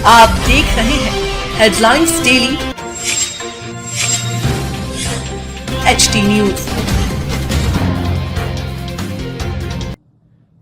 आप देख रहे हैं headlines daily HD news.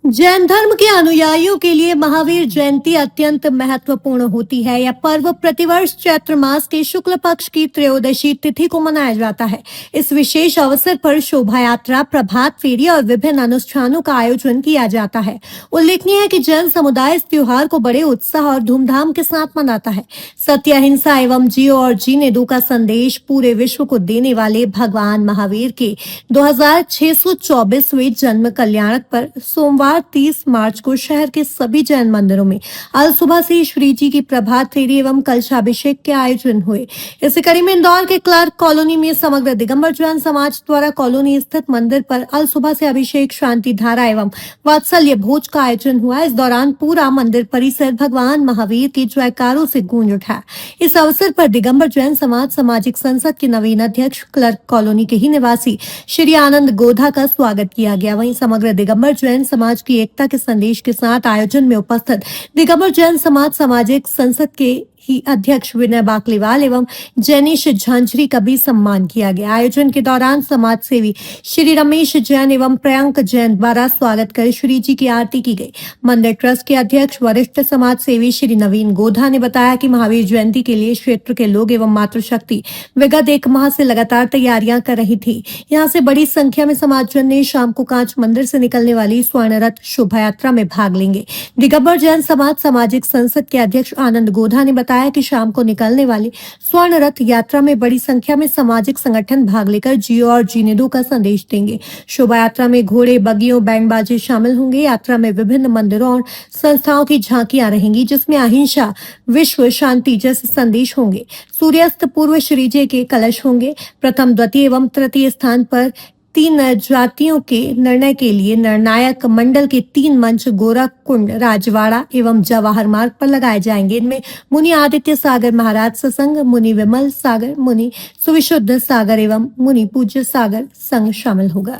Jain धर्म के अनुयायियों के लिए महावीर जयंती अत्यंत महत्वपूर्ण होती है। यह पर्व प्रतिवर्ष चैत्र मास के शुक्ल पक्ष की त्रयोदशी तिथि को मनाया जाता है। इस विशेष अवसर पर शोभा यात्रा, प्रभात फेरी और विभिन्न अनुष्ठानों का आयोजन किया जाता है। उल्लेखनीय है कि जैन समुदाय इस त्योहार को बड़े उत्साह और धूमधाम के साथ मनाता है। सत्य, अहिंसा एवं जियो और जीने दो का संदेश पूरे विश्व को देने वाले भगवान महावीर के 2624वें जन्म कल्याणक पर सोमवार 30 मार्च को शहर के सभी जैन मंदिरों में आज सुबह से श्री जी की प्रभात फेरी एवं कलशाभिषेक के आयोजन हुए। इसी कड़ी में इंदौर के क्लर्क कॉलोनी में समग्र दिगंबर जैन समाज द्वारा कॉलोनी स्थित मंदिर पर आज सुबह से अभिषेक, शांति धारा एवं वात्सल्य भोज का आयोजन हुआ। इस दौरान पूरा मंदिर परिसर भगवान महावीर के जयकारों से गूंज उठा। इस अवसर पर दिगंबर जैन समाज सामाजिक संसद के नवीन अध्यक्ष क्लर्क कॉलोनी के ही निवासी श्री आनंद गोधा का स्वागत किया गया। वहीं समग्र दिगंबर जैन समाज की एकता के संदेश के साथ आयोजन में उपस्थित दिगंबर जैन समाज सामाजिक संसद के ही अध्यक्ष विनय बाकलीवाल एवं जैनिश झांझरी का भी सम्मान किया गया। आयोजन के दौरान समाज सेवी श्री रमेश जैन एवं प्रियंक जैन द्वारा स्वागत कर श्री जी की आरती की गई। मंदिर ट्रस्ट के अध्यक्ष वरिष्ठ समाज सेवी श्री नवीन गोधा ने बताया कि महावीर जयंती के लिए क्षेत्र के लोग एवं मातृशक्ति विगत 1 माह से लगातार तैयारियां कर रही थी। यहाँ से बड़ी संख्या में समाजजन ने शाम को कांच मंदिर से निकलने वाली स्वर्ण रथ शोभा यात्रा में भाग लेंगे। दिगंबर जैन समाज सामाजिक संसद के अध्यक्ष आनंद गोधा ने बताया कि शाम को निकलने वाली स्वर्ण रथ यात्रा में बड़ी संख्या में सामाजिक संगठन भाग लेकर जियो और जीने दो का संदेश देंगे। शोभा यात्रा में घोड़े, बगियों, बैंड बाजे शामिल होंगे। यात्रा में विभिन्न मंदिरों और संस्थाओं की झांकियां रहेंगी, जिसमें अहिंसा, विश्व शांति जैसे संदेश होंगे। सूर्यास्त पूर्व श्री जी के कलश होंगे। प्रथम, द्वितीय एवं तृतीय स्थान पर 3 जातियों के निर्णय के लिए निर्णायक मंडल के 3 मंच गोरखकुंड, राजवाड़ा एवं जवाहर मार्ग पर लगाए जाएंगे। इनमें मुनि आदित्य सागर महाराज सत्संग, मुनि विमल सागर, मुनि सुविशुद्ध सागर एवं मुनि पूज्य सागर संघ शामिल होगा।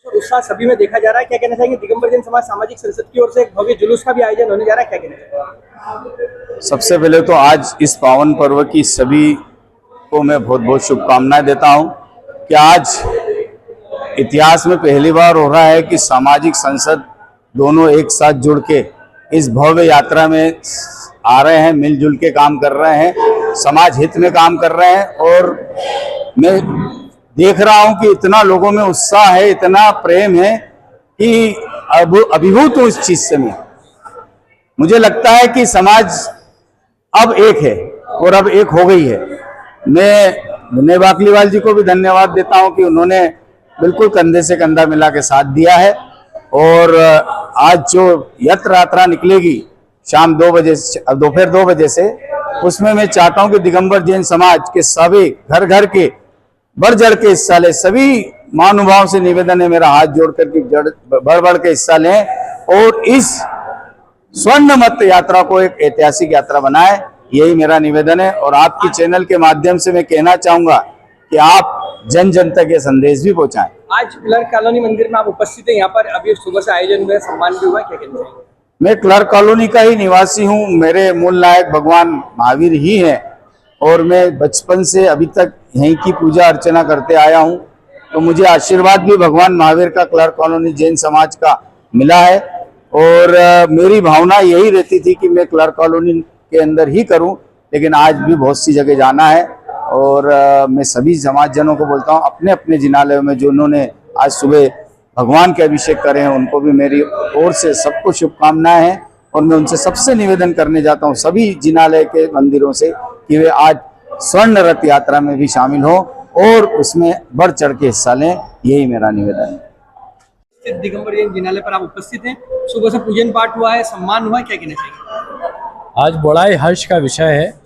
उत्साह सभी में देखा जा रहा है, क्या कहना चाहेंगे? दिगंबर जैन समाज सामाजिक संसद की ओर से एक भव्य जुलूस का भी आयोजन होने जा रहा है, क्या कहना चाहेंगे? सबसे पहले तो आज इस पावन पर्व की सभी को मैं बहुत बहुत शुभकामनाएं देता हूं कि आज इतिहास में पहली बार हो रहा है कि सामाजिक संसद दोनों एक साथ जुड़ के इस भव्य यात्रा में आ रहे हैं, मिलजुल के काम कर रहे हैं, समाज हित में काम कर रहे हैं। और मैं देख रहा हूं कि इतना लोगों में उत्साह है, इतना प्रेम है कि अब अभिभूत हूं इस चीज से। मैं मुझे लगता है कि समाज अब एक है और अब एक हो गई है। मैं विनय बाकलीवाल जी को भी धन्यवाद देता हूं कि उन्होंने बिल्कुल कंधे से कंधा मिला के साथ दिया है। और आज जो यात्रा निकलेगी शाम 2 बजे, दोपहर 2 बजे से, उसमें मैं चाहता हूं कि दिगंबर जैन समाज के सभी घर घर के बढ़ चढ़ के हिस्सा ले। सभी महानुभाव से निवेदन है मेरा, हाथ जोड़ कर बढ़ बढ़ के हिस्सा लें और इस स्वर्ण मत यात्रा को एक ऐतिहासिक यात्रा बनाए, यही मेरा निवेदन है। और आपकी चैनल के माध्यम से मैं कहना चाहूंगा कि आप जन जन तक ये संदेश भी पहुंचाएं। आज क्लर्क कॉलोनी मंदिर में आप उपस्थित हैं, यहाँ पर अभी सुबह से आयोजन हुआ, सम्मान भी हुआ, क्या कहना चाहेंगे? मैं क्लर्क कॉलोनी का ही निवासी हूँ। मेरे मूल नायक भगवान महावीर ही हैं और मैं बचपन से अभी तक यहीं की पूजा अर्चना करते आया हूँ। तो मुझे आशीर्वाद भी भगवान महावीर का क्लर्क कॉलोनी जैन समाज का मिला है। और मेरी भावना यही रहती थी कि मैं क्लर्क कॉलोनी के अंदर ही करूँ, लेकिन आज भी बहुत सी जगह जाना है। और मैं सभी समाजजनों को बोलता हूँ, अपने अपने जिनालयों में जो उन्होंने आज सुबह भगवान के अभिषेक करे हैं, उनको भी मेरी ओर से सबको शुभकामनाएं हैं। और मैं उनसे सबसे निवेदन करने जाता हूँ सभी जिनालय के मंदिरों से कि वे आज स्वर्ण रथ यात्रा में भी शामिल हो और उसमें बढ़ चढ़ के हिस्सा लें, यही मेरा निवेदन है। दिगंबर जैन जिनालय पर आप उपस्थित हैं, सुबह से पूजन पाठ हुआ है, सम्मान हुआ है, क्या कहना चाहेंगे? आज बड़ा ही हर्ष का विषय है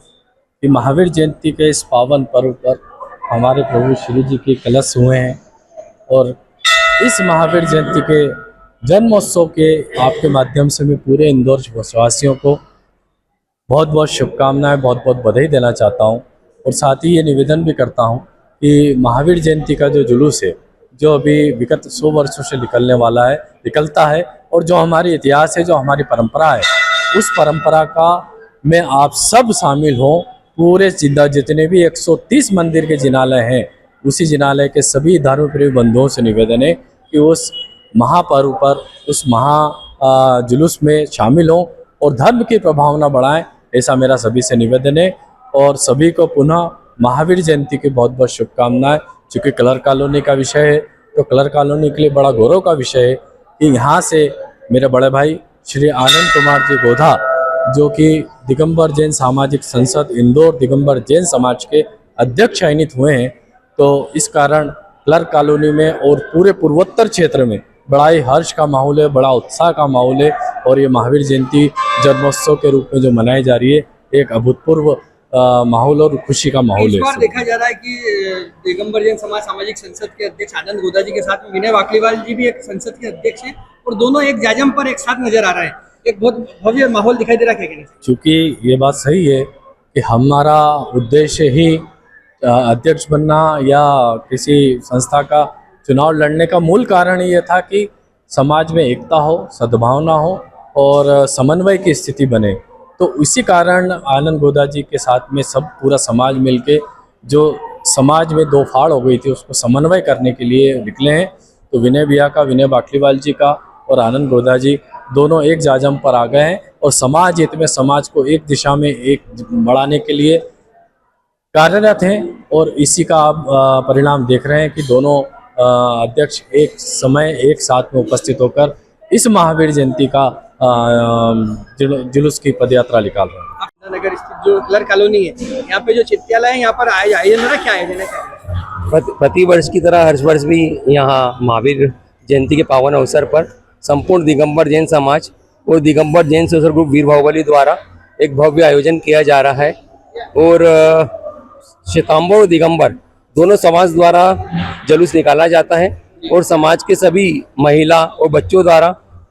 कि महावीर जयंती के इस पावन पर्व पर हमारे प्रभु श्री जी के कलश हुए हैं। और इस महावीर जयंती के जन्मोत्सव के आपके माध्यम से मैं पूरे इंदौर वासियों को बहुत बहुत शुभकामनाएं, बहुत बहुत बधाई देना चाहता हूं। और साथ ही ये निवेदन भी करता हूं कि महावीर जयंती का जो जुलूस है, जो अभी विगत 100 वर्षों से निकलता है, और जो हमारी इतिहास है, जो हमारी परंपरा है, उस परंपरा का में आप सब शामिल हों। पूरे जितने भी 130 मंदिर के जिनालय हैं, उसी जिनालय के सभी धर्मप्रेमी बंधुओं से निवेदन है कि उस महापर्व पर, उस जुलूस में शामिल हों और धर्म की प्रभावना बढ़ाएं, ऐसा मेरा सभी से निवेदन है। और सभी को पुनः महावीर जयंती की बहुत बहुत शुभकामनाएं। चूँकि कलर कॉलोनी का विषय है, तो कलर कॉलोनी के लिए बड़ा गौरव का विषय है कि यहाँ से मेरे बड़े भाई श्री आनंद कुमार जी गोधा, जो कि दिगंबर जैन सामाजिक संसद इंदौर दिगंबर जैन समाज के अध्यक्ष चयनित हुए हैं। तो इस कारण क्लर्क कॉलोनी में और पूरे पूर्वोत्तर क्षेत्र में बड़ा ही हर्ष का माहौल है, बड़ा उत्साह का माहौल है। और ये महावीर जयंती जन्मोत्सव के रूप में जो मनाई जा रही है, एक अभूतपूर्व माहौल और खुशी का माहौल है। इस बार देखा जा रहा है कि दिगंबर जैन समाज सामाजिक संसद के अध्यक्ष आनंद गोदा जी के साथ में विनय वाकलीवाल जी भी एक संसद के अध्यक्ष हैं और दोनों एक जाजम पर एक साथ नजर आ रहे हैं। एक बहुत भव्य माहौल दिखाई दे रहा है। क्या चूँकि ये बात सही है कि हमारा उद्देश्य ही अध्यक्ष बनना या किसी संस्था का चुनाव लड़ने का मूल कारण ये था कि समाज में एकता हो, सद्भावना हो और समन्वय की स्थिति बने। तो इसी कारण आनंद गोदा जी के साथ में सब पूरा समाज मिलके जो समाज में दो फाड़ हो गई थी उसको समन्वय करने के लिए निकले हैं। तो विनय भैया का, विनय बाकलीवाल जी का और आनंद गोदा जी दोनों एक जाजम पर आ गए हैं और समाज हित में, समाज को एक दिशा में एक बढ़ाने के लिए कार्यरत हैं। और इसी का आप परिणाम देख रहे हैं कि दोनों अध्यक्ष एक समय एक साथ में उपस्थित होकर इस महावीर जयंती का जुलूस की पदयात्रा निकाल रहे हैं। नगर स्थित जो क्लर्क कॉलोनी है, यहाँ पे जो चित्यालय है, यहाँ पर आयोजन हो रहा है। क्या आयोजन है? प्रति वर्ष की तरह हर वर्ष भी यहाँ महावीर जयंती के पावन अवसर पर संपूर्ण दिगंबर जैन समाज और दिगंबर जैन सोशल ग्रुप वीर बाहुबली द्वारा एक भव्य आयोजन किया जा रहा है। और श्वेतांबर और दिगंबर दोनों समाज द्वारा जुलूस निकाला जाता है और समाज के सभी महिला और बच्चों द्वारा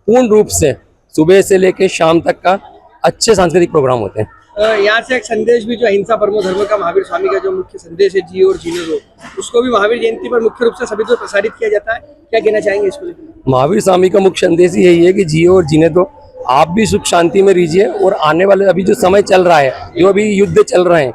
पूर्ण रूप से सुबह से लेकर शाम तक का अच्छे सांस्कृतिक प्रोग्राम होते हैं। यहाँ से एक संदेश भी जो अहिंसा परमो धर्म का महावीर स्वामी का जो मुख्य संदेश है, जियो और जीने दो, उसको भी महावीर जयंती पर मुख्य रूप से सभी को प्रसारित किया जाता है। क्या कहना चाहेंगे इसको लेकर? महावीर स्वामी का मुख्य संदेश यही है कि जियो और जीने दो, आप भी सुख शांति में रहिए। और आने वाले अभी जो समय चल रहा है, जो अभी युद्ध चल रहे हैं,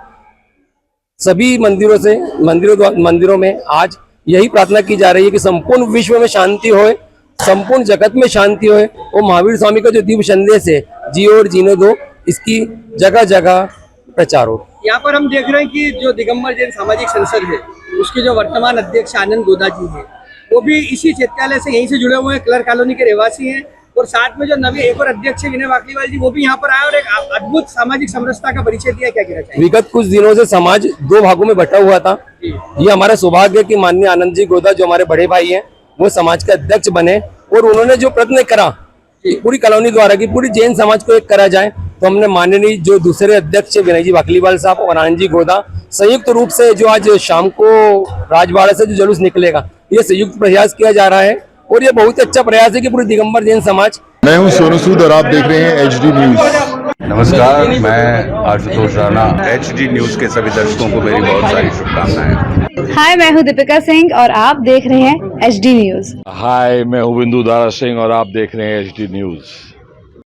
सभी मंदिरों में आज यही प्रार्थना की जा रही है कि संपूर्ण विश्व में शांति होए, संपूर्ण जगत में शांति होए। और महावीर स्वामी का जो दिव्य संदेश है, जियो और जीने दो, इसकी जगह जगह प्रचार हो। यहाँ पर हम देख रहे हैं कि जो दिगंबर जैन सामाजिक संसद है, उसके जो वर्तमान अध्यक्ष आनंद गोदा जी हैं, वो भी इसी चित्यालय से यहीं से जुड़े हुए हैं, क्लर्क कॉलोनी के रहवासी हैं। और साथ में जो नवी एक और अध्यक्ष है विनय वाकलीवाल जी, वो भी यहाँ पर आए और एक अद्भुत सामाजिक समरसता का परिचय दिया। क्या कहना चाहिए? विगत कुछ दिनों से समाज दो भागों में बटा हुआ था। ये हमारा सौभाग्य है कि माननीय आनंद जी गोदा जो हमारे बड़े भाई हैं, वो समाज के अध्यक्ष बने और उन्होंने जो प्रयत्न करा पूरी कॉलोनी द्वारा कि पूरी जैन समाज को एक करा जाए, तो हमने माननीय जो दूसरे अध्यक्ष विनय जी वाकलीवाल साहब और आनंद जी गोदा संयुक्त रूप से जो आज शाम को राजवाड़ा से जो जुलूस निकलेगा, ये संयुक्त प्रयास किया जा रहा है। और ये बहुत अच्छा प्रयास है कि पूरी दिगंबर जैन समाज। मैं हूं सोनू सूद और आप देख रहे हैं HD न्यूज। नमस्कार, मैं आशुतोष राणा। HD न्यूज के सभी दर्शकों को मेरी बहुत सारी शुभकामनाएं। हाय, मैं हूँ दीपिका सिंह और आप देख रहे हैं HD न्यूज। हाय, मैं हूं बिंदु दारा सिंह और आप देख रहे हैं HD न्यूज।